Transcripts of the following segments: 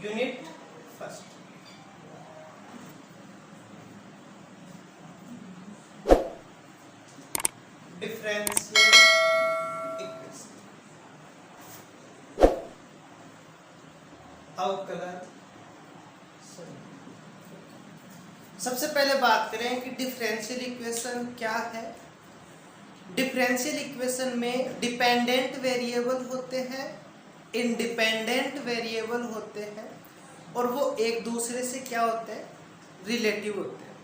Unit first. Differential equation, अवकलन। सबसे पहले बात करें कि डिफरेंशियल इक्वेशन क्या है। डिफरेंशियल इक्वेशन में डिपेंडेंट वेरिएबल होते हैं, इंडिपेंडेंट वेरिएबल होते हैं, और वो एक दूसरे से क्या होते हैं, रिलेटिव होते हैं।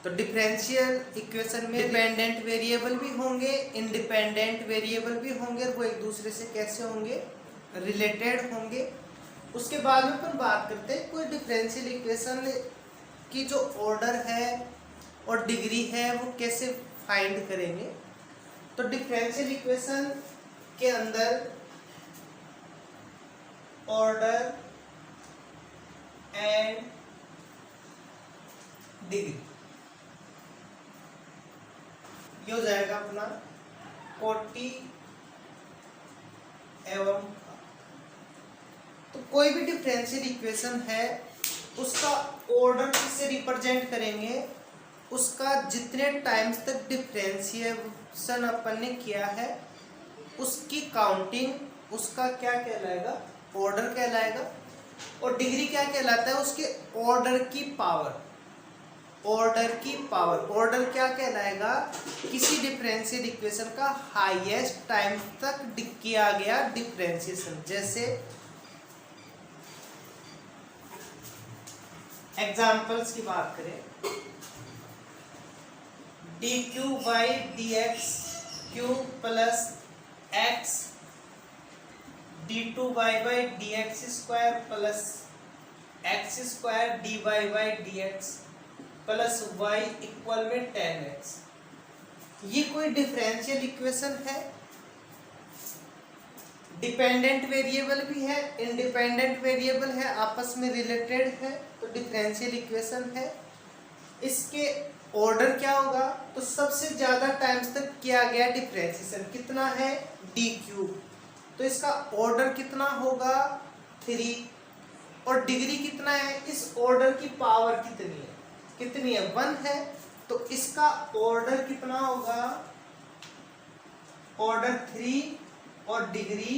तो डिफरेंशियल इक्वेशन में डिपेंडेंट वेरिएबल भी होंगे, इंडिपेंडेंट वेरिएबल भी होंगे, और वो एक दूसरे से कैसे होंगे, रिलेटेड होंगे। उसके बाद में अपन बात करते हैं कोई डिफरेंशियल इक्वेशन की जो ऑर्डर है और डिग्री है वो कैसे फाइंड करेंगे। तो डिफरेंशियल इक्वेशन के अंदर ऑर्डर एंड डिग्री ये हो जाएगा अपना कोटि एवं। तो कोई भी डिफरेंशियल इक्वेशन है उसका ऑर्डर किससे रिप्रेजेंट करेंगे, उसका जितने टाइम्स तक डिफरेंशिएशन अपन ने किया है उसकी काउंटिंग, उसका क्या कहलाएगा, ऑर्डर कहलाएगा। और डिग्री क्या कहलाता है, उसके ऑर्डर की पावर। ऑर्डर की पावर, ऑर्डर क्या कहलाएगा, किसी डिफरेंशियल इक्वेशन का हाईएस्ट टाइम तक किया गया डिफरेंशिएशन। जैसे एग्जाम्पल्स की बात करें, d cube by D x cube plus x d two by D x square plus x square d by D x plus y equal में 10x। ये कोई डिफरेंशियल इक्वेशन है, डिपेंडेंट वेरिएबल भी है, इंडिपेंडेंट वेरिएबल है, आपस में related है, तो डिफरेंशियल इक्वेशन है। इसके ऑर्डर क्या होगा, तो सबसे ज्यादा टाइम्स तक किया गया डिफरेंशिएशन कितना है, डी क्यूब, तो इसका ऑर्डर कितना होगा 3, और डिग्री कितना है, इस ऑर्डर की पावर कितनी है, 1 है, तो इसका ऑर्डर कितना होगा, ऑर्डर 3 और डिग्री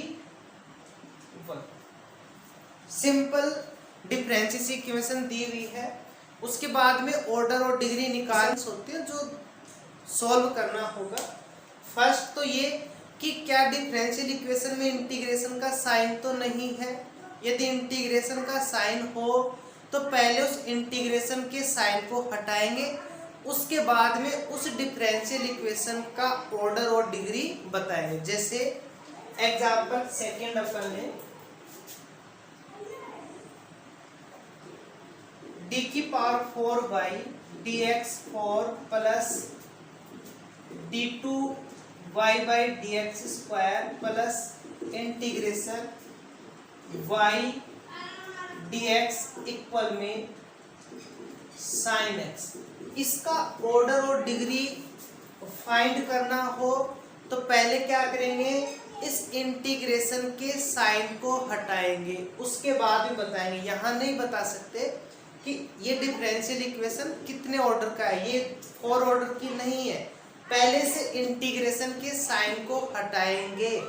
1। सिंपल डिफरेंशियल इक्वेशन दी हुई है। उसके बाद में ऑर्डर और डिग्री निकालनी होती है जो सॉल्व करना होगा। फर्स्ट तो ये कि क्या डिफरेंशियल इक्वेशन में इंटीग्रेशन का साइन तो नहीं है। यदि इंटीग्रेशन का साइन हो तो पहले उस इंटीग्रेशन के साइन को हटाएंगे, उसके बाद में उस डिफरेंशियल इक्वेशन का ऑर्डर और डिग्री बताएंगे। जैसे एग्जांपल सेकंड अपन ले, डी की power 4 by D x 4 plus d two Y by D x square plus integration y dx equal में sin x। इसका ऑर्डर और डिग्री फाइंड करना हो तो पहले क्या करेंगे, इस इंटीग्रेशन के साइन को हटाएंगे, उसके बाद ही बताएंगे। यहाँ नहीं बता सकते कि ये डिफरेंशियल इक्वेशन कितने ऑर्डर का है, ये 4 ऑर्डर की नहीं है, पहले से इंटीग्रेशन के साइन को हटाएंगे।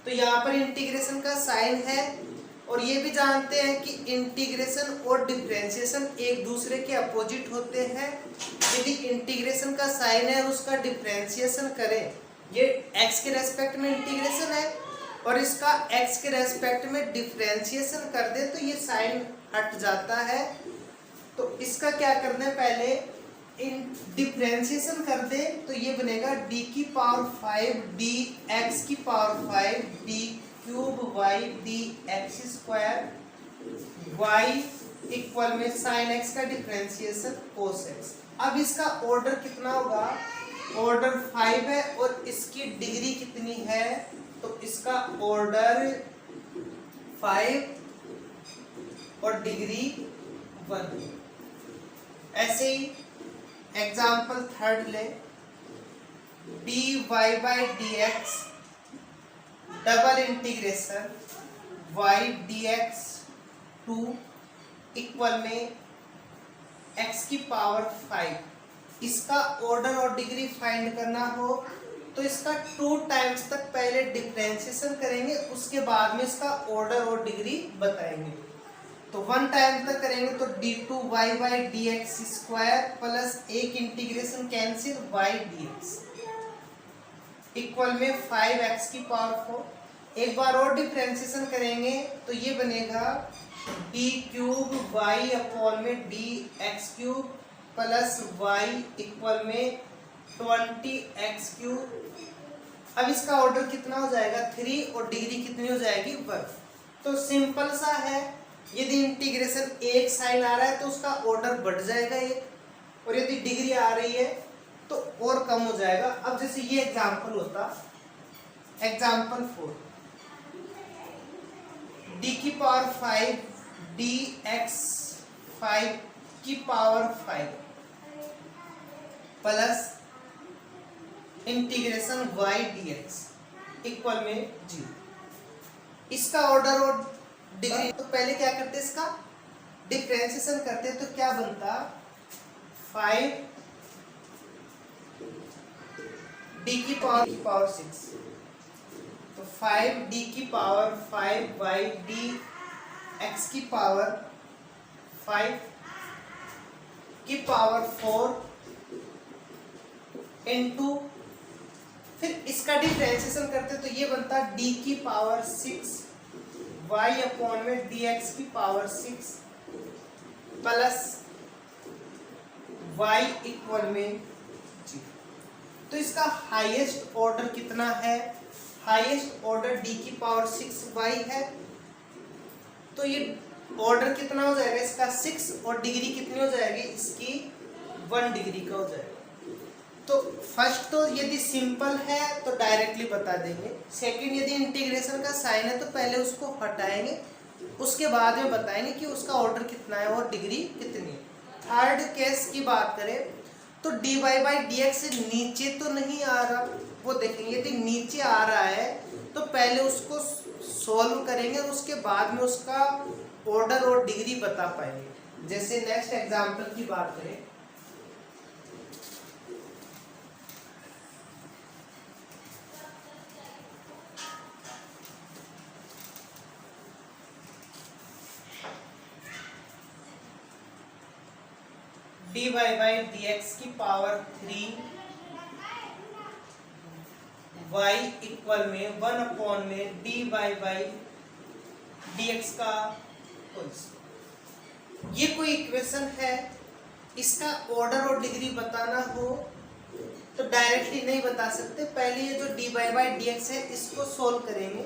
तो यहाँ पर इंटीग्रेशन का साइन है, और ये भी जानते हैं कि इंटीग्रेशन और डिफरेंशिएशन एक दूसरे के अपोजिट होते हैं। यदि इंटीग्रेशन का साइन है उसका डिफरेंशिएशन करें, ये x के रेस्पेक्ट में इंटीग्रेशन है और इसका x के रेस्पेक्ट में डिफरेंशिएशन कर दे तो ये साइन हट जाता है। तो इसका क्या करना है, पहले इन डिफरेंशिएशन कर दे तो ये बनेगा d की पावर 5 डी एक्स की power 5 d cube y d x square y equal में साइन एक्स का डिफरेंशिएशन कोस एक्स। अब इसका ऑर्डर कितना होगा, ऑर्डर 5 है और इसकी डिग्री कितनी है, तो इसका ऑर्डर 5 और डिग्री 1। ऐसे ही एग्जाम्पल थर्ड ले, d Y by D x double integration y d x 2 equal में x की पावर 5, इसका ऑर्डर और डिग्री फाइंड करना हो तो इसका 2 टाइम्स तक पहले डिफरेंशिएशन करेंगे, उसके बाद में इसका ऑर्डर और डिग्री बताएंगे। तो 1 टाइम्स तक करेंगे तो d2y by dx square plus एक integration cancel y dx equal में 5x की पावर 4। एक बार और डिफरेंशिएशन करेंगे तो ये बनेगा d क्यूब y अपॉन में dx cube plus y equal में 20x क्यूब। अब इसका ऑर्डर कितना हो जाएगा 3 और डिग्री कितनी हो जाएगी 1। तो सिंपल सा है, यदि इंटीग्रेशन एक साइन आ रहा है तो उसका ऑर्डर बढ़ जाएगा 1, और यदि डिग्री आ रही है तो और कम हो जाएगा। अब जैसे ये एग्जांपल होता, एग्जांपल 4, d की पावर 5 dx 5 की power 5 plus integration y dx equal में 0। इसका ऑर्डर और डिग्री, तो पहले क्या करते इसका डिफरेंशिएशन करते तो क्या बनता 5 d की पावर 6, तो 5 d की पावर 5 बाई d x की पावर 5 की पावर 4 इनटू, फिर इसका डिफरेंशिएशन करते तो ये बनता d की पावर 6 y अपॉन में dx की पावर 6 प्लस y इक्वल में 0। तो इसका हाईएस्ट ऑर्डर कितना है, हाईएस्ट ऑर्डर d की पावर 6y है, तो ये ऑर्डर कितना हो जाएगा इसका 6, और डिग्री कितनी हो जाएगी इसकी 1 डिग्री का हो जाएगा। तो फर्स्ट तो यदि सिंपल है तो डायरेक्टली बता देंगे, सेकंड यदि इंटीग्रेशन का साइन है तो पहले उसको हटाएंगे, उसके बाद में बताएंगे कि उसका ऑर्डर कितना है और डिग्री कितनी है। थर्ड केस की बात करें तो dy बाई dx नीचे तो नहीं आ रहा, वो देखेंगे। यदि नीचे आ रहा है तो पहले उसको सॉल्व करेंगे और उसके बाद में उसका ऑर्डर और डिग्री बता पाएंगे। जैसे नेक्स्ट एग्जांपल की बात करें, dy बाई dx की पावर 3 y इक्वल में 1 अपॉन में dy बाई dx का होल स्क्वायर। ये कोई इक्वेशन है, इसका ऑर्डर और डिग्री बताना हो तो डायरेक्टली नहीं बता सकते, पहले ये जो dy बाई dx है इसको सोल्व करेंगे,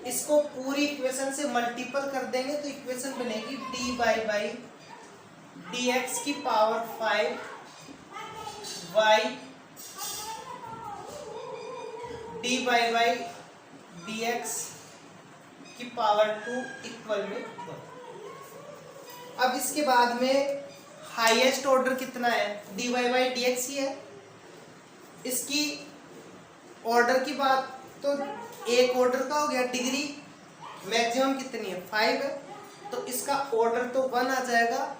इसको पूरी इक्वेशन से मल्टीपल कर देंगे तो इक्वेशन बनेगी dy बाई dx की power 5 y dy by dx की पावर 2 इक्वल में 1। अब इसके बाद में हाईएस्ट ऑर्डर कितना है, dy बाई dx ही है। इसकी ऑर्डर की बात तो एक ऑर्डर का हो गया, डिग्री मैक्सिमम कितनी है 5 है, तो इसका ऑर्डर तो 1 आ जाएगा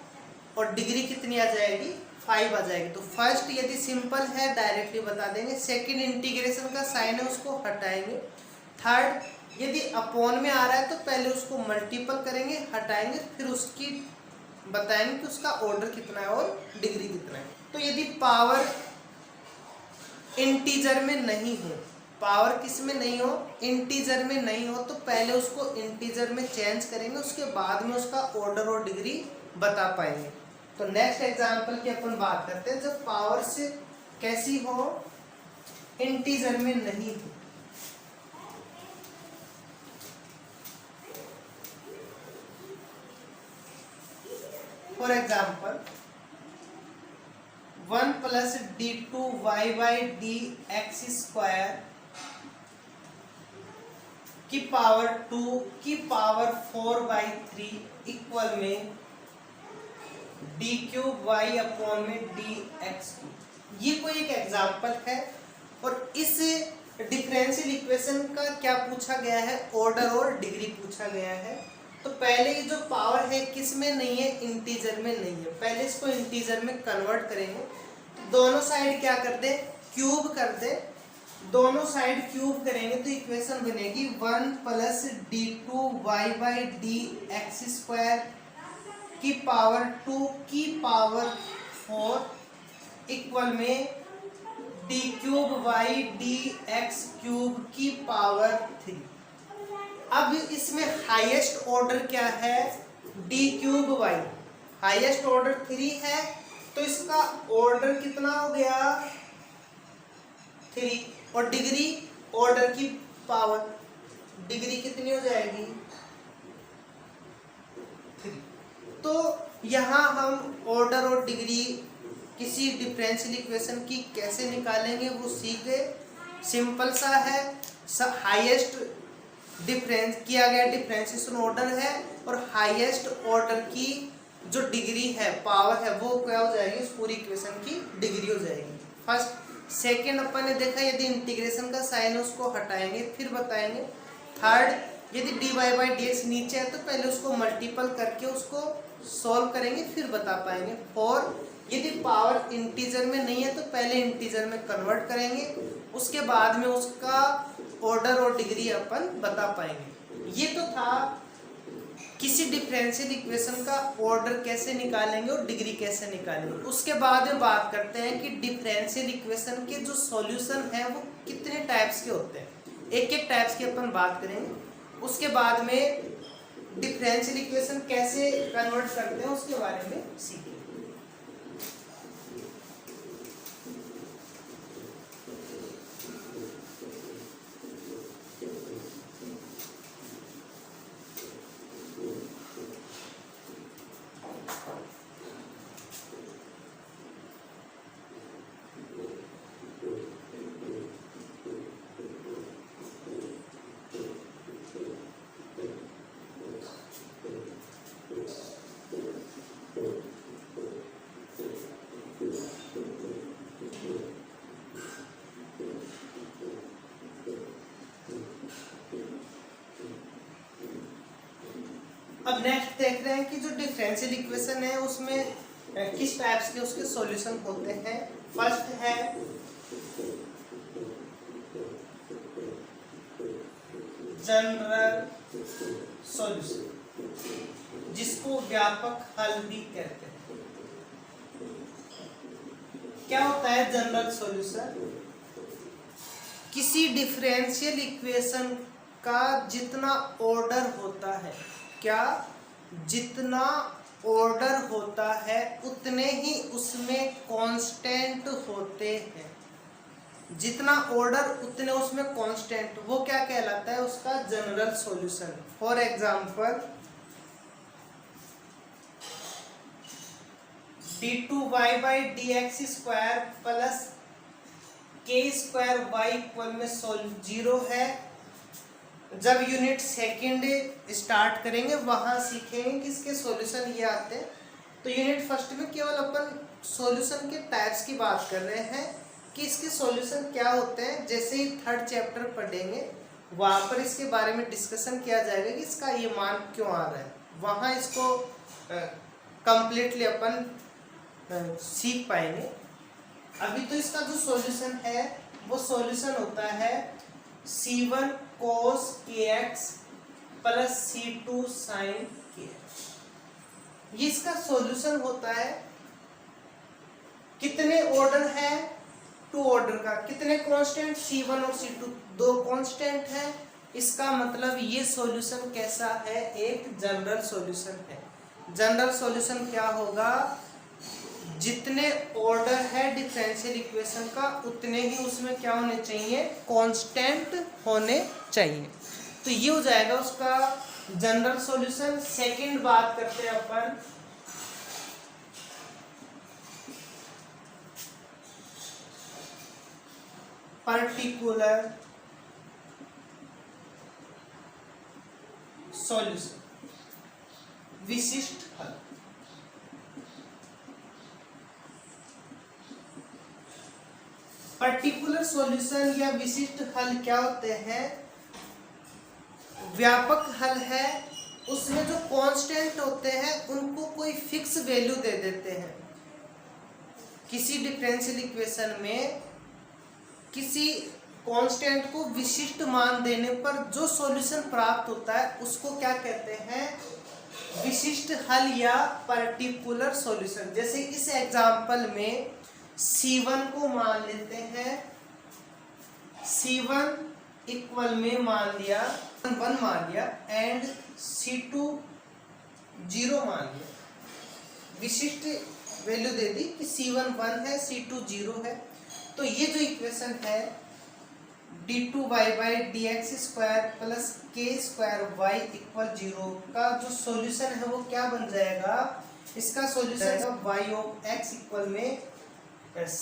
और डिग्री कितनी आ जाएगी 5 आ जाएगी। तो फर्स्ट यदि सिंपल है डायरेक्टली बता देंगे, सेकंड इंटीग्रेशन का साइन है उसको हटाएंगे, थर्ड यदि अपॉन में आ रहा है तो पहले उसको मल्टीपल करेंगे, हटाएंगे, फिर उसकी बताएंगे कि उसका ऑर्डर कितना है और डिग्री कितना है। तो यदि पावर इंटीजर में नहीं हो, पावर किस में नहीं हो, इंटीजर में नहीं हो, तो पहले उसको इंटीजर में चेंज करेंगे, उसके बाद में उसका ऑर्डर और डिग्री बता पाएंगे। तो नेक्स्ट एग्जांपल की अपन बात करते हैं जब पावर से कैसी हो, इंटीजर में नहीं हो। For example 1 plus d2y by dx square की पावर 2 की पावर 4 बाई 3 इक्वल में d क्यूब y अपॉन में dx क्यूब। ये कोई एक एग्जाम्पल है और इस डिफरेंशियल इक्वेशन का क्या पूछा गया है, ऑर्डर और डिग्री पूछा गया है। तो पहले ये जो पावर है किस में नहीं है, इंटीजर में नहीं है। पहले इसको इंटीजर में कन्वर्ट करेंगे। दोनों साइड क्या कर दे, क्यूब कर दे। दोनों साइड क्यूब करेंगे तो इक्वेशन बनेगी 1 प्लस d2y/dx² की पावर 2 की पावर 4 इक्वल में d3y/dx³ की पावर 3। अब इसमें हाईएस्ट ऑर्डर क्या है, d3y, हाईएस्ट ऑर्डर 3 है, तो इसका ऑर्डर कितना हो गया 3, और डिग्री ऑर्डर की पावर, डिग्री कितनी हो जाएगी 3। तो यहाँ हम ऑर्डर और डिग्री किसी डिफरेंशियल इक्वेशन की कैसे निकालेंगे वो सीख गए। सिंपल सा है, हाईएस्ट डिफरेंस किया गया डिफरेंशिएशन ऑर्डर है, और हाईएस्ट ऑर्डर की जो डिग्री है, पावर है, वो क्या हो जाएगी, उस पूरी इक्वेशन की डिग्री हो जाएगी। फर्स्ट सेकेंड अपन ने देखा, यदि इंटीग्रेशन का साइन है उसको हटाएंगे फिर बताएंगे। थर्ड, यदि dy/dx नीचे है तो पहले उसको मल्टीपल करके उसको सॉल्व करेंगे फिर बता पाएंगे। फोर्थ, यदि पावर इंटीजर में नहीं है तो पहले इंटीजर में कन्वर्ट करेंगे, उसके बाद में उसका ऑर्डर और डिग्री अपन बता पाएंगे। ये तो था किसी डिफरेंशियल इक्वेशन का ऑर्डर कैसे निकालेंगे और डिग्री कैसे निकालेंगे। उसके बाद में बात करते हैं कि डिफरेंशियल इक्वेशन के जो सॉल्यूशन है वो कितने टाइप्स के होते हैं, एक एक टाइप्स की अपन बात करेंगे। उसके बाद में डिफरेंशियल इक्वेशन कैसे कन्वर्ट करते हैं उसके बारे में सीखेंगे। अब नेक्स्ट देख रहे हैं कि जो डिफरेंशियल इक्वेशन है उसमें किस टाइप्स के उसके सॉल्यूशन होते हैं। फर्स्ट है जनरल सॉल्यूशन, जिसको व्यापक हल भी कहते हैं। क्या होता है जनरल सॉल्यूशन? किसी डिफरेंशियल इक्वेशन का जितना ऑर्डर होता है, क्या जितना ऑर्डर होता है उतने ही उसमें कांस्टेंट होते हैं। जितना ऑर्डर उतने उसमें कांस्टेंट, वो क्या कहलाता है, उसका general solution. For example d2y/dx² plus k² y equal में 0 है। जब यूनिट सेकंड स्टार्ट करेंगे वहां सीखेंगे कि इसके सॉल्यूशन ये आते हैं। तो यूनिट फर्स्ट में केवल अपन सॉल्यूशन के टाइप्स की बात कर रहे हैं कि इसके सॉल्यूशन क्या होते हैं। जैसे ही थर्ड चैप्टर पढ़ेंगे वहां पर इसके बारे में डिस्कशन किया जाएगा कि इसका ये मान क्यों आ रहा है, वहां इसको कंप्लीटली अपन सीख पाएंगे। अभी तो इसका जो सॉल्यूशन है वो सॉल्यूशन होता है c1 cos kx plus c2 sin kx। ये इसका सॉल्यूशन होता है। कितने ऑर्डर है, 2 ऑर्डर का। कितने कांस्टेंट, c1 और c2, 2 कांस्टेंट है। इसका मतलब ये सॉल्यूशन कैसा है, एक जनरल सॉल्यूशन है। जनरल सॉल्यूशन क्या होगा, जितने ऑर्डर है डिफरेंशियल इक्वेशन का उतने ही उसमें क्या होने चाहिए, कांस्टेंट होने चाहिए। तो ये हो जाएगा उसका जनरल सॉल्यूशन। सेकंड बात करते हैं अपन पर्टिकुलर सॉल्यूशन, विशिष्ट हल। पर्टिकुलर सॉल्यूशन या विशिष्ट हल क्या होते हैं, व्यापक हल है उसमें जो कांस्टेंट होते हैं उनको कोई फिक्स वैल्यू दे देते हैं। किसी डिफरेंशियल इक्वेशन में किसी कांस्टेंट को विशिष्ट मान देने पर जो सॉल्यूशन प्राप्त होता है उसको क्या कहते हैं, विशिष्ट हल या पर्टिकुलर सॉल्यूशन। जैसे इस एग्जांपल में C1 को मान लेते हैं, C1 इक्वल में मान लिया 1 मान लिया एंड C2 0 मान लिया, विशिष्ट वैल्यू दे दी कि C1 1 है, C2 0 है। तो ये जो इक्वेशन है d2y/dx² प्लस k² y = 0 का जो सॉल्यूशन है वो क्या बन जाएगा, इसका सॉल्यूशन है y(x) इक्वल में s,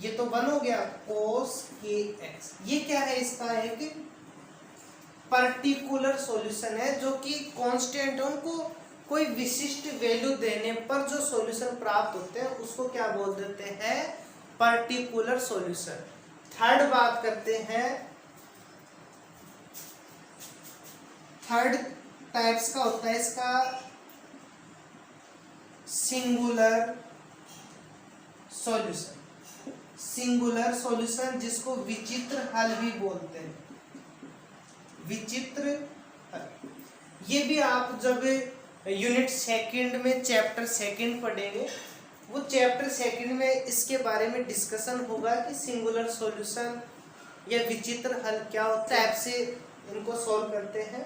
ये तो 1 हो गया cos kx। ये क्या है, इसका एक पर्टिकुलर सॉल्यूशन है जो कि कांस्टेंट है, उनको कोई विशिष्ट वैल्यू देने पर जो सॉल्यूशन प्राप्त होते हैं उसको क्या बोल देते हैं, पर्टिकुलर सॉल्यूशन। थर्ड बात करते हैं, थर्ड टाइप्स का होता है इसका सिंगुलर सॉल्यूशन। सिंगुलर सॉल्यूशन जिसको विचित्र हल भी बोलते हैं, विचित्र हल। ये भी आप जब यूनिट सेकंड में चैप्टर सेकंड पढ़ेंगे, वो चैप्टर सेकंड में इसके बारे में डिस्कशन होगा कि सिंगुलर सॉल्यूशन या विचित्र हल क्या टाइप से इनको सॉल्व करते हैं,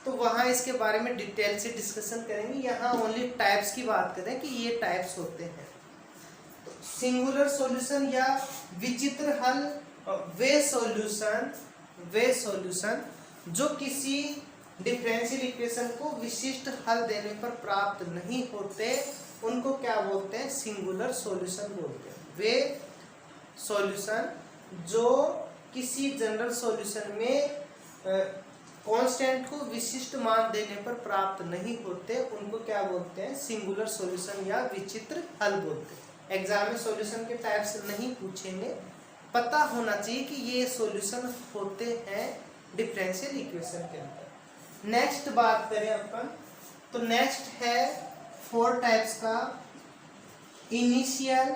तो वहाँ इसके बारे में डिटेल से डिस्कशन करेंगे। यहाँ ओनली टाइप्स की बात करें कि ये टाइप्स होते हैं। तो सिंगुलर सॉल्यूशन या विचित्र हल वे सॉल्यूशन जो किसी डिफरेंशियल इक्वेशन को विशिष्ट हल देने पर प्राप्त नहीं होते, उनको क्या बोलते हैं, सिंगुलर सॉल्यूशन बोलते हैं। वे सॉल्यूशन जो किसी जनरल सॉल्यूशन में कांस्टेंट को विशिष्ट मान देने पर प्राप्त नहीं होते, उनको क्या बोलते हैं, सिंगुलर सॉल्यूशन या विचित्र हल बोलते हैं। एग्जाम में सॉल्यूशन के टाइप्स नहीं पूछेंगे, पता होना चाहिए कि ये सॉल्यूशन होते हैं डिफरेंशियल इक्वेशन के अंदर। नेक्स्ट बात करें अपन, तो नेक्स्ट है 4 टाइप्स का इनिशियल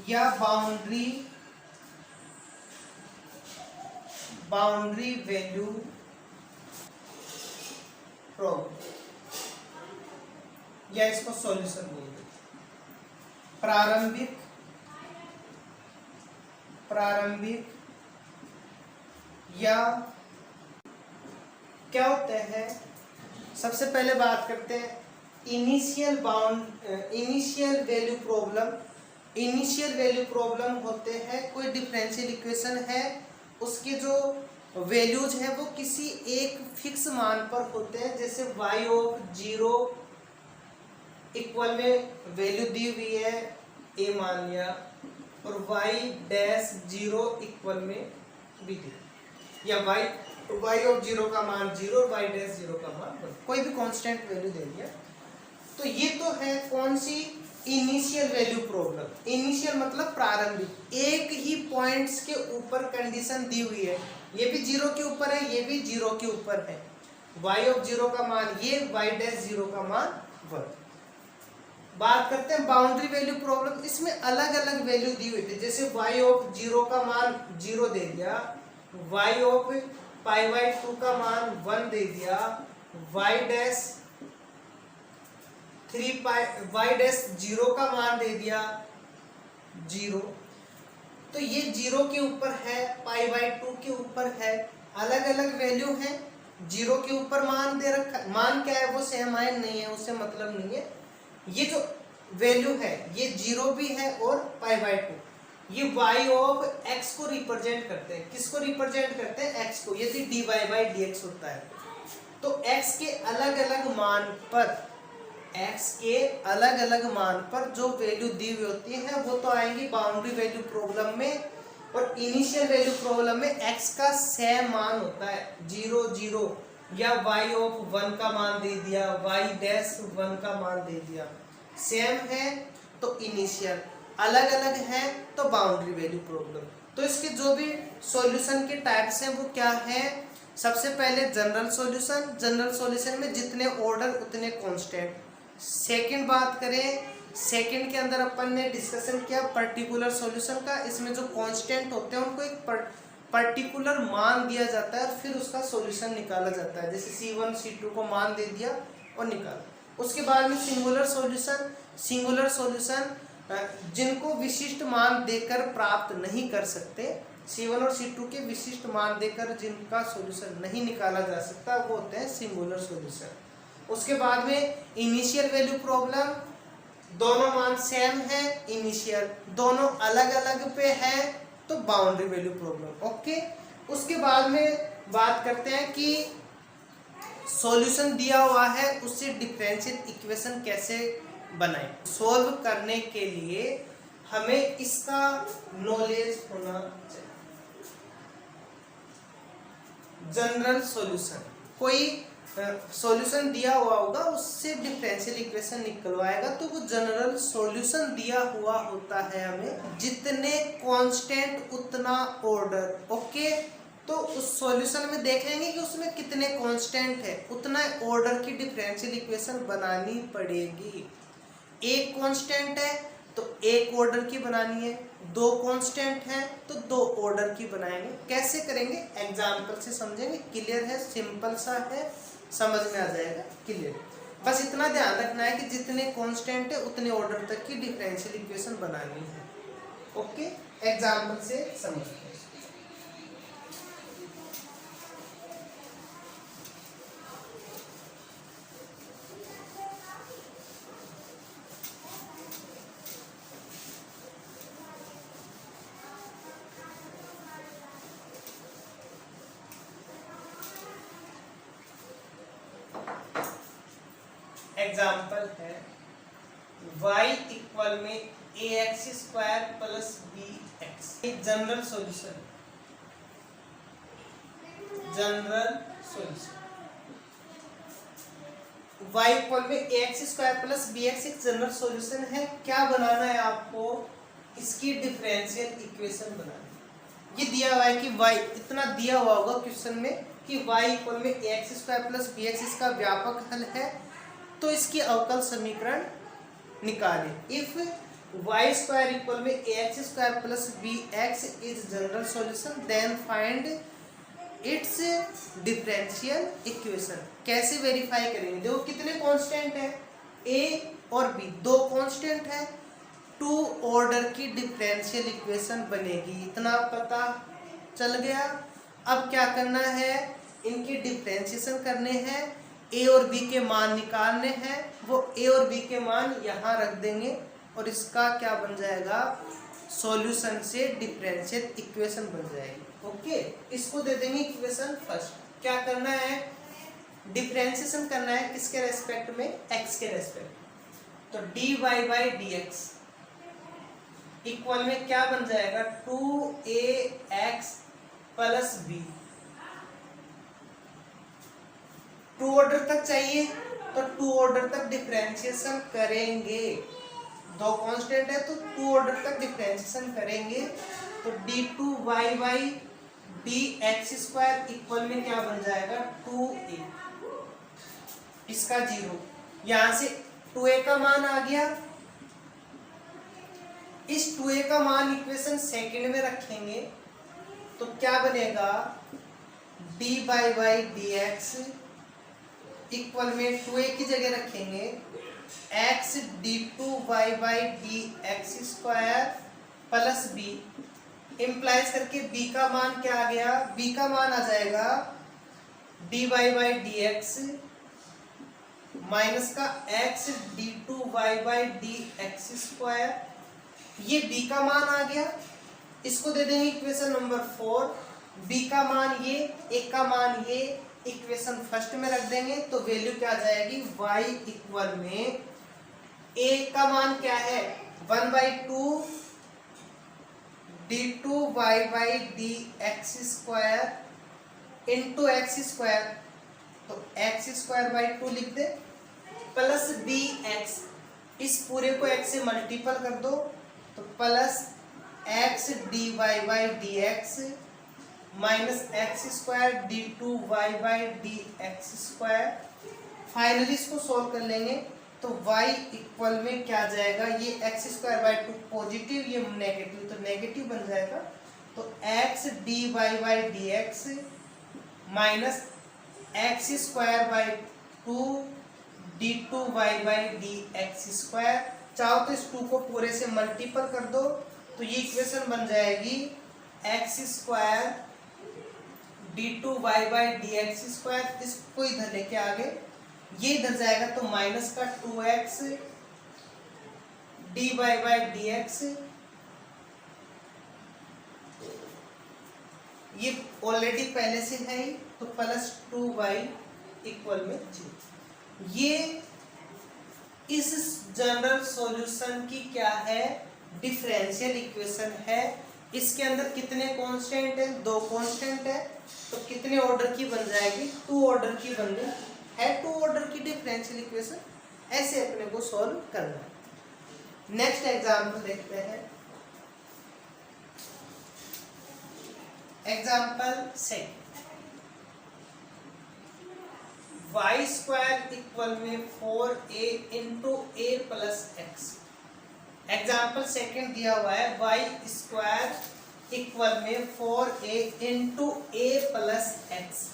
या बाउंड्री वैल्यू प्रॉब्लम, या इसको सॉल्यूशन बोलते हैं। प्रारंभिक या क्या होते हैं, सबसे पहले बात करते हैं initial value problem. Initial value problem होते हैं कोई डिफरेंशियल इक्वेशन है, उसके जो वैल्यूज हैं वो किसी एक फिक्स मान पर होते हैं। जैसे y(0) इक्वल में वैल्यू दी हुई है a मान लिया, और y'(0) इक्वल में b दी, या y(0) का मान 0 और y'(0) का मान 1, कोई भी कांस्टेंट वैल्यू दे दिया। तो ये तो है कौन सी, इनिशियल वैल्यू प्रॉब्लम। इनिशियल मतलब प्रारंभिक, एक ही पॉइंट्स के ऊपर कंडीशन दी हुई है, ये भी 0 के ऊपर है, ये भी 0 के ऊपर है। y(0) का मान ये, y'(0) का मान 1। बात करते हैं बाउंड्री वैल्यू प्रॉब्लम, इसमें अलग अलग वैल्यू दी हुई थी। जैसे y(0) का मान 0 दे दिया, y(π/2) का मान 1 दे दिया, y'(0) का मान दे दिया 0। तो ये 0 के ऊपर है, π/2 के ऊपर है, अलग अलग वैल्यू है। 0 के ऊपर मान दे रखा, मान क्या है वो सेम आयन नहीं है, उससे मतलब नहीं है। ये जो वैल्यू है ये 0 भी है और π/2, ये y(x) को रिप्रेजेंट करते हैं। किसको रिप्रेजेंट करते हैं, x को। यदि dy/dx होता है तो x के अलग अलग मान पर जो वैल्यू दी हुई होती है वो तो आएंगी बाउंड्री वैल्यू प्रॉब्लम में, और इनिशियल वैल्यू प्रॉब्लम में x का सेम मान होता है 0 0, या y(1) का मान दे दिया, y'(1) का मान दे दिया। सेम है तो इनिशियल, अलग अलग है तो बाउंड्री वैल्यू प्रॉब्लम। तो इसके जो भी सॉल्यूशन के टाइप्स हैं वो क्या है, सबसे पहले जनरल सॉल्यूशन, जनरल सॉल्यूशन में जितने ऑर्डर उतने कांस्टेंट। सेकंड बात करें, सेकंड के अंदर अपन ने डिस्कशन किया पर्टिकुलर सॉल्यूशन का, इसमें जो कांस्टेंट होते हैं उनको एक पर्टिकुलर मान दिया जाता है और फिर उसका सॉल्यूशन निकाला जाता है, जैसे C1 C2 को मान दे दिया और निकाला। उसके बाद में सिंगुलर सॉल्यूशन, सिंगुलर सॉल्यूशन जिनको विशिष्ट मान देकर प्राप्त नहीं कर सकते, C1 और C2 के विशिष्ट मान देकर जिनका सॉल्यूशन नहीं निकाला जा सकता, वो होते हैं सिंगुलर सॉल्यूशन। उसके बाद में इनिशियल वैल्यू प्रॉब्लम, दोनों मान सेम है, इनिशियल दोनों अलग अलग पे है तो बाउंड्री वैल्यू प्रॉब्लम। ओके, उसके बाद में बात करते हैं कि सॉल्यूशन दिया हुआ है उससे डिफरेंशियल इक्वेशन कैसे बनाएं। सॉल्व करने के लिए हमें इसका नॉलेज होना चाहिए। जनरल सॉल्यूशन, कोई सॉल्यूशन दिया हुआ होगा उससे डिफरेंशियल इक्वेशन निकलवाएगा तो वो जनरल सॉल्यूशन दिया हुआ होता है हमें, जितने कांस्टेंट उतना ऑर्डर। ओके, तो उस सॉल्यूशन में देखेंगे कि उसमें कितने कांस्टेंट है, उतना ऑर्डर की डिफरेंशियल इक्वेशन बनानी पड़ेगी। एक कांस्टेंट है तो एक ऑर्डर की बनानी है, दो कांस्टेंट है तो दो ऑर्डर की बनाएंगे। कैसे करेंगे, एग्जांपल से समझेंगे। क्लियर है, सिंपल सा है, समझ में आ जाएगा। क्लियर, बस इतना ध्यान रखना है कि जितने कांस्टेंट है उतने ऑर्डर तक की डिफरेंशियल इक्वेशन बनानी है। ओके, एग्जांपल से समझते हैं। एग्जाम्पल है y इक्वल में ax square plus bx। General solution, general solution y equal में ax स्क्वायर प्लस bx एक जनरल सॉल्यूशन है। क्या बनाना है आपको, इसकी डिफरेंशियल इक्वेशन बनानी। ये दिया हुआ है कि y, इतना दिया हुआ होगा क्वेश्चन में कि y इक्वल में ax स्क्वायर प्लस bx इसका व्यापक हल है, तो इसकी अवकल समीकरण निकालें। इफ y स्क्वायर इक्वल में ax square plus bx is general solution then find its differential equation. कैसे वेरीफाई करेंगे, देखो कितने कांस्टेंट है, a और b दो कांस्टेंट है, टू ऑर्डर की डिफरेंशियल इक्वेशन बनेगी। इतना पता चल गया। अब क्या करना है, इनकी डिफरेंशिएशन करने हैं, a और b के मान निकालने हैं। वो a और b के मान यहाँ रख देंगे और इसका क्या बन जाएगा, सॉल्यूशन से डिफरेंशियल इक्वेशन बन जाएगी। ओके, इसको दे देंगे इक्वेशन फर्स्ट। क्या करना है, डिफरेंशिएशन करना है किसके रेस्पेक्ट में, x के रेस्पेक्ट। तो dy बाई dx इक्वल में क्या बन जाएगा, 2ax plus b। To order तक चाहिए तो टू ऑर्डर तक डिफरेंशिएशन करेंगे। दो कांस्टेंट है तो टू ऑर्डर तक डिफरेंशिएशन करेंगे। तो d2y by dx square equal में क्या बन जाएगा, 2a। इसका 0, यहां से 2a का मान आ गया। इस 2a का मान इक्वेशन सेकंड में रखेंगे तो क्या बनेगा, dy बाई dx इक्वल में 2a की जगह रखेंगे x d2y by dx square plus b। Implies करके b का मान क्या आ गया, b का मान आ जाएगा dy बाई dx माइनस का x d2y by dx square. ये b का मान आ गया, इसको दे देंगे इक्वेशन नंबर 4। b का मान ये, a का मान ये, इक्वेशन फर्स्ट में रख देंगे तो वैल्यू क्या आ जाएगी, y इक्वल में a का मान क्या है, 1/2 d2y by dx square into x square. तो x स्क्वायर बाई 2 लिख दे प्लस bx, इस पूरे को x से मल्टीपल कर दो तो plus x d Y by D x minus x square d two Y by D x square. Finally इसको सॉल्व कर लेंगे तो y इक्वल में क्या आ जाएगा, ये x square by two positive, ये नेगेटिव, तो नेगेटिव बन जाएगा। तो x d Y by D x minus x square by two d two Y by D x square. चाहो तो इस टू को पूरे से मल्टीपल कर दो तो ये इक्वेशन बन जाएगी x square d two Y by D x square. इसको इधर लेके आगे ये इधर जाएगा तो माइनस का 2x d Y by D x, ये ऑलरेडी पहले से है ही, तो प्लस 2y इक्वल में 0। ये इस जनरल सॉल्यूशन की क्या है, डिफरेंशियल इक्वेशन है। इसके अंदर कितने कांस्टेंट है, 2 कांस्टेंट है, तो कितने ऑर्डर की बन जाएगी, 2 ऑर्डर की बन गई है। 2 ऑर्डर की डिफरेंशियल इक्वेशन ऐसे अपने को सॉल्व करना है। नेक्स्ट एग्जांपल देखते हैं। एग्जांपल से y स्क्वायर इक्वल में 4a इंटू ए प्लस एक्स। एग्जाम्पल सेकेंड दिया हुआ है y स्क्वायर इक्वल में 4a इंटू ए प्लस एक्स।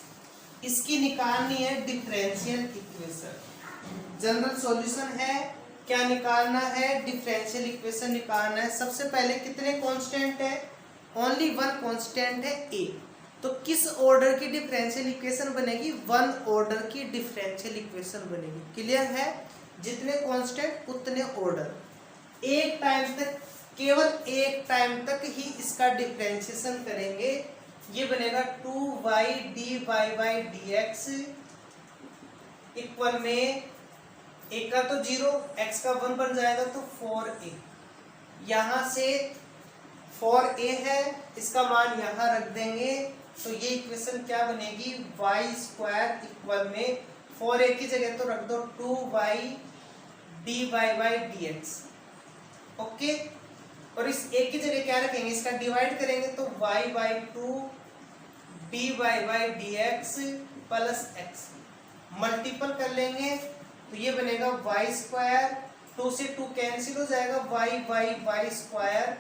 इसकी निकालनी है डिफरेंशियल इक्वेशन। जनरल सॉल्यूशन है, क्या निकालना है, डिफरेंशियल इक्वेशन निकालना है। सबसे पहले कितने कांस्टेंट है, ओनली 1 कांस्टेंट है a, तो किस ऑर्डर की डिफरेंशियल इक्वेशन बनेगी, 1 ऑर्डर की डिफरेंशियल इक्वेशन बनेगी। क्लियर है, जितने कांस्टेंट उतने ऑर्डर। एक टाइम तक, केवल एक टाइम तक ही इसका डिफरेंशिएशन करेंगे। ये बनेगा 2y d Y by D x equal में एक का तो 0, x का 1 बन जाएगा तो 4a। यहाँ से 4a है, इसका मान यहाँ रख देंगे तो ये इक्वेशन क्या बनेगी, y स्क्वायर इक्वल में 4a की जगह तो रख दो 2y d Y by D x. Okay, और इस एक की जगह क्या रखेंगे, इसका डिवाइड करेंगे तो y by 2 d Y by D x plus x. Multiple कर लेंगे तो ये बनेगा y स्क्वायर, 2 से 2 कैंसिल हो जाएगा, y square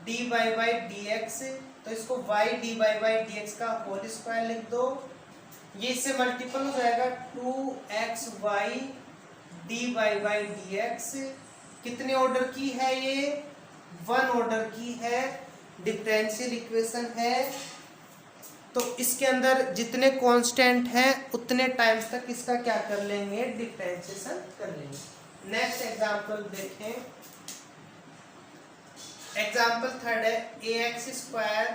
D Y by D X. तो इसको y D Y by D X का होल स्क्वायर लिख दो। ये इससे मल्टीपल हो जाएगा 2xy D Y by D X. कितने ऑर्डर की है ये, 1 ऑर्डर की है, डिफरेंशियल इक्वेशन है। तो इसके अंदर जितने कांस्टेंट हैं उतने टाइम्स तक इसका क्या कर लेंगे, डिफरेंशिएशन कर लेंगे। नेक्स्ट एग्जांपल देखें। एग्जांपल थर्ड है ax square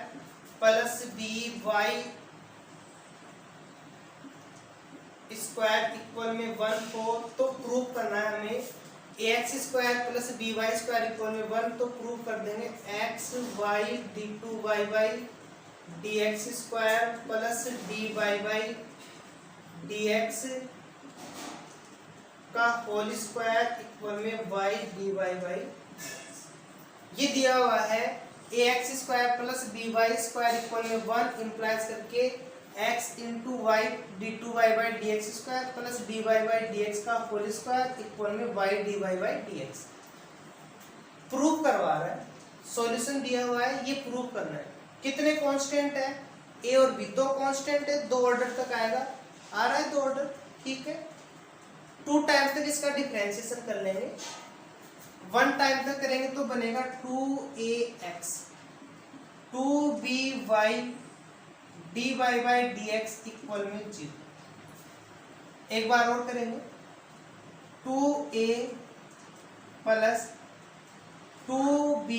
plus by square equal में 1 को, तो प्रूव करना है हमें ax square plus by square equal में 1, तो प्रूव कर देंगे x y D two Y by D x square plus D Y by D X का होल स्क्वायर इक्वल में y डी वाई बाई। ये दिया हुआ है ax square plus by square equal में 1 इंप्लाइज करके x into Y D two Y by D x square plus D Y by D X का whole square equal में y D Y by D X. Prove करवा रहा है, solution दिया हुआ है, ये प्रूव करना है। कितने कांस्टेंट है, a और b, 2 कांस्टेंट है, 2 ऑर्डर तक आएगा, आ रहा है 2 ऑर्डर, ठीक है। 2 टाइम्स तक इसका डिफरेंशिएशन कर लेंगे, 1 टाइम तक करेंगे तो बनेगा 2ax 2by D Y by D x equal में 0। एक बार और करेंगे 2a प्लस 2b,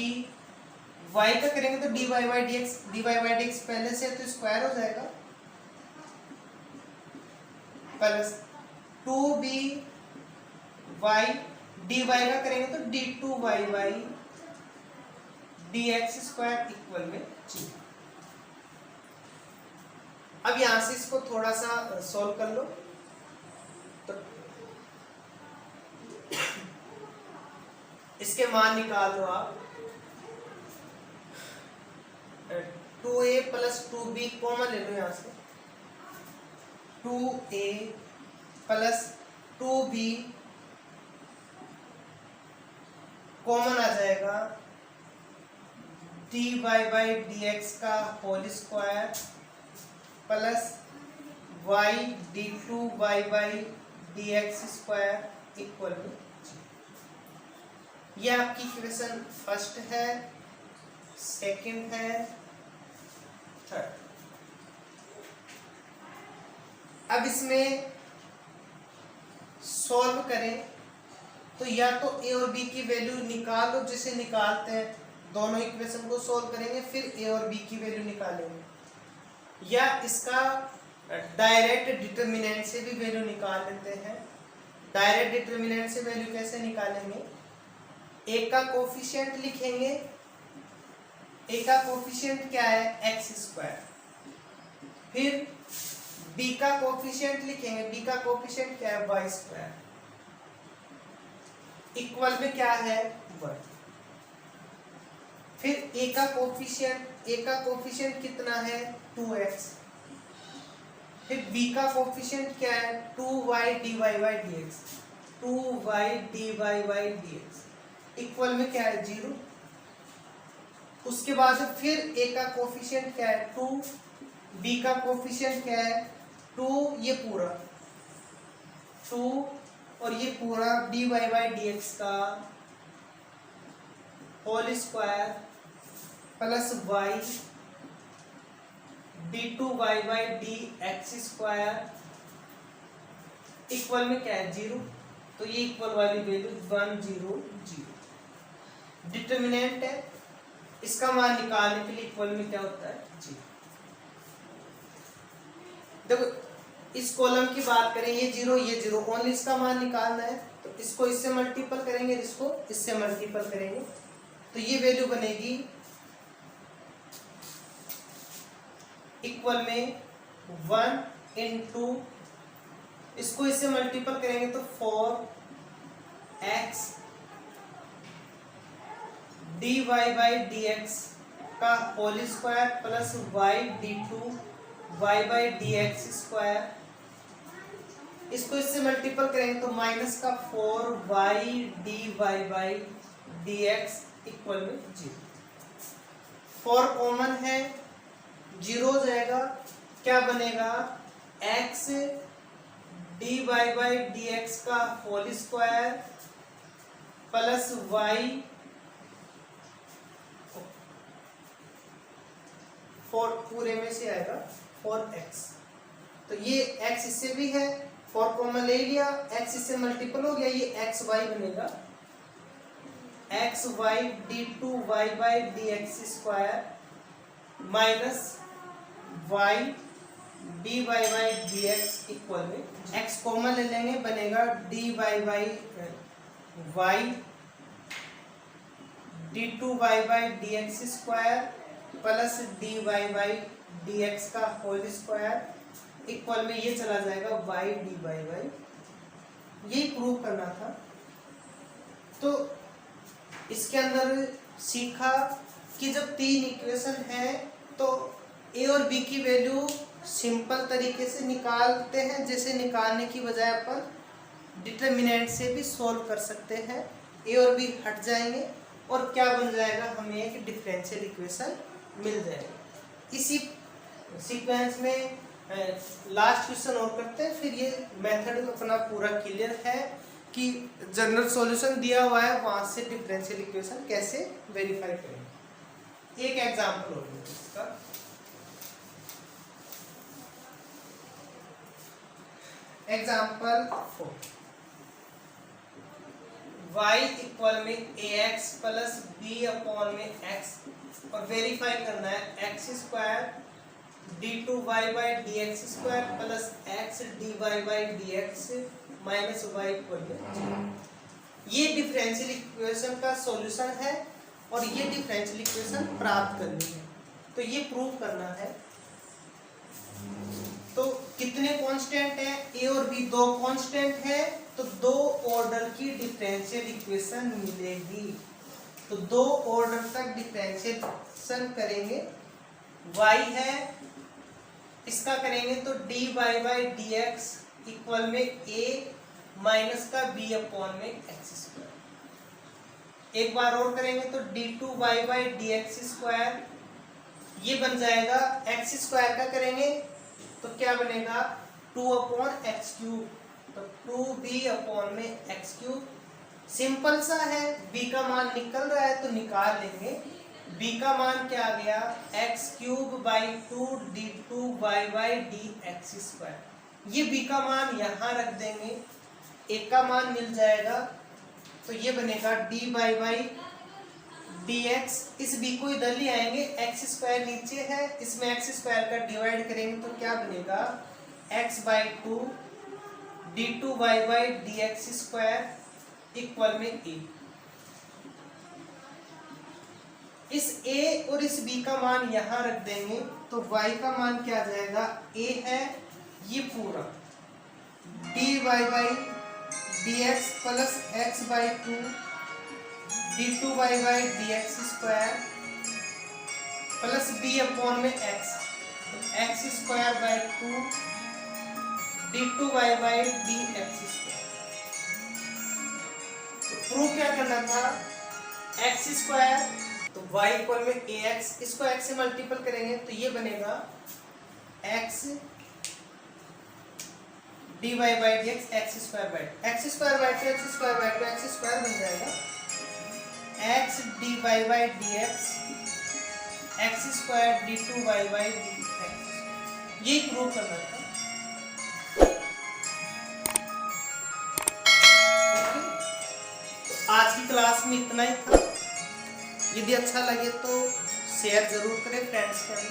y का करेंगे तो D Y by D X पहले से तो स्क्वायर हो जाएगा, plus 2b y D Y का करेंगे तो D two Y by D x square equal में 0। अब यहां से इसको थोड़ा सा सॉल्व कर लो तो इसके मान निकाल लो आप। 2a प्लस 2b कॉमन ले लो यहाँ से, 2a प्लस 2b कॉमन आ जाएगा, dy बाई dx का whole square plus y d2 y by dx square equal to, ये आपकी इक्वेशन फर्स्ट है, सेकंड है, थर्ड। अब इसमें सॉल्व करें तो या तो a और b की वैल्यू निकाल लो, जैसे निकालते हैं, दोनों इक्वेशन को सॉल्व करेंगे फिर a और b की वैल्यू निकालेंगे, या इसका डायरेक्ट डिटर्मिनेंट से भी वैल्यू निकाल लेते हैं। डायरेक्ट डिटर्मिनेंट से वैल्यू कैसे निकालेंगे, a का कोफिशिएंट लिखेंगे, a का कोफिशिएंट क्या है एक्स स्क्वायर, फिर b का कोफिशिएंट लिखेंगे, b का कोफिशिएंट क्या है वाई स्क्वायर, इक्वल में क्या है 1। फिर a का कोफिशिएंट कितना है 2x, फिर b का कोफिशिएंट क्या है 2y dy by dx, 2y dy by dx equal में क्या है 0। उसके बाद फिर a का कोफिशिएंट क्या है 2, b का कोफिशिएंट क्या है 2, ये पूरा 2 और ये पूरा dy बाई dx का whole square plus y d2 y by dx square equal में क्या है 0। तो ये इक्वल वाली वैल्यू 1 0 0 डिटर्मिनेंट है, इसका मान निकालने के लिए इक्वल में क्या होता है 0। देखो इस कॉलम की बात करें, ये 0 ये 0, ओनली इसका मान निकालना है, तो इसको इससे मल्टीपल करेंगे, इसको इससे मल्टीपल करेंगे, तो ये वैल्यू बनेगी इक्वल में 1 इंटू, इसको इससे मल्टीपल करेंगे तो 4x dy बाई dx का whole square plus y d2 y by dx square, इसको इससे मल्टीपल करेंगे तो माइनस का 4y dy by dx equal में 0। 4 कॉमन है, 0 हो जाएगा, क्या बनेगा x dy बाई dx का होल स्क्वायर प्लस y 4 पूरे में से आएगा 4x, तो ये x इससे भी है, 4 कॉमन ले लिया, x इससे मल्टीपल हो गया, ये xy बनेगा, xy d2 y by dx square minus y dy by dx equal में x कॉमन ले लेंगे, बनेगा dy by y d2 y by dx square plus dy by dx का होल स्क्वायर इक्वल में ये चला जाएगा y dy बाई, ये प्रूव करना था। तो इसके अंदर सीखा कि जब 3 इक्वेशन है तो a और b की वैल्यू सिंपल तरीके से निकालते हैं, जैसे निकालने की बजाय अपन डिटर्मिनेंट से भी सॉल्व कर सकते हैं, a और b हट जाएंगे और क्या बन जाएगा, हमें एक डिफरेंशियल इक्वेशन मिल जाएगा। इसी सीक्वेंस में लास्ट क्वेश्चन और करते हैं, फिर ये मेथड अपना पूरा क्लियर है कि जनरल सॉल्यूशन दिया हुआ है, वहां से डिफरेंशियल इक्वेशन कैसे वेरीफाई करेंगे। एक एग्जांपल हो गया इसका, एग्जांपल 4, y इक्वल में ax प्लस b अपॉन में x, और वेरीफाई करना है x square d2 y by dx square plus x dy by dx minus y equal में। ये डिफरेंशियल इक्वेशन का सॉल्यूशन है और ये डिफरेंशियल इक्वेशन प्राप्त करनी है, तो ये प्रूव करना है। तो कितने कांस्टेंट हैं, a और b 2 कांस्टेंट है, तो 2 ऑर्डर की डिफरेंशियल इक्वेशन मिलेगी। तो 2 ऑर्डर तक डिफरेंशिएशन करेंगे, y है, इसका करेंगे तो dy by D x equal में a माइनस का b अपॉन में एक्स स्क्वायर। एक बार और करेंगे तो d2y by D x square, ये बन जाएगा एक्स स्क्वायर का करेंगे तो क्या बनेगा 2 अपॉन एक्स क्यूब, तो 2b अपॉन में एक्स क्यूब। सिंपल सा है, b का मान निकल रहा है तो निकाल लेंगे। b का मान क्या आ गया x cube by 2 d2y by D x square. ये b का मान यहाँ रख देंगे, a का मान मिल जाएगा तो ये बनेगा dy बाई डी एक्स। इस b को इधर ले आएंगे, एक्स स्क्वायर नीचे है, इसमें एक्स स्क्वायर का डिवाइड करेंगे तो क्या बनेगा x by 2 d2y by D x square equal में a। इस a और इस b का मान यहाँ रख देंगे तो y का मान क्या आ जाएगा a है, ये पूरा dy by D x plus x by 2 d2y by D x square plus b upon में x, x square by 2 d2y by D x square. तो प्रूव क्या करना था एक्स स्क्वायर तो y इक्वल में ax, इसको x से multiple करेंगे तो ये बनेगा x dy by D x x square by 2 x square by 2 x square by 2 x square बन जाएगा x dy by D x square d2y by D x. ये प्रूव करना था। तो आज की क्लास में इतना ही था। यदि अच्छा लगे तो शेयर जरूर करें फ्रेंड्स के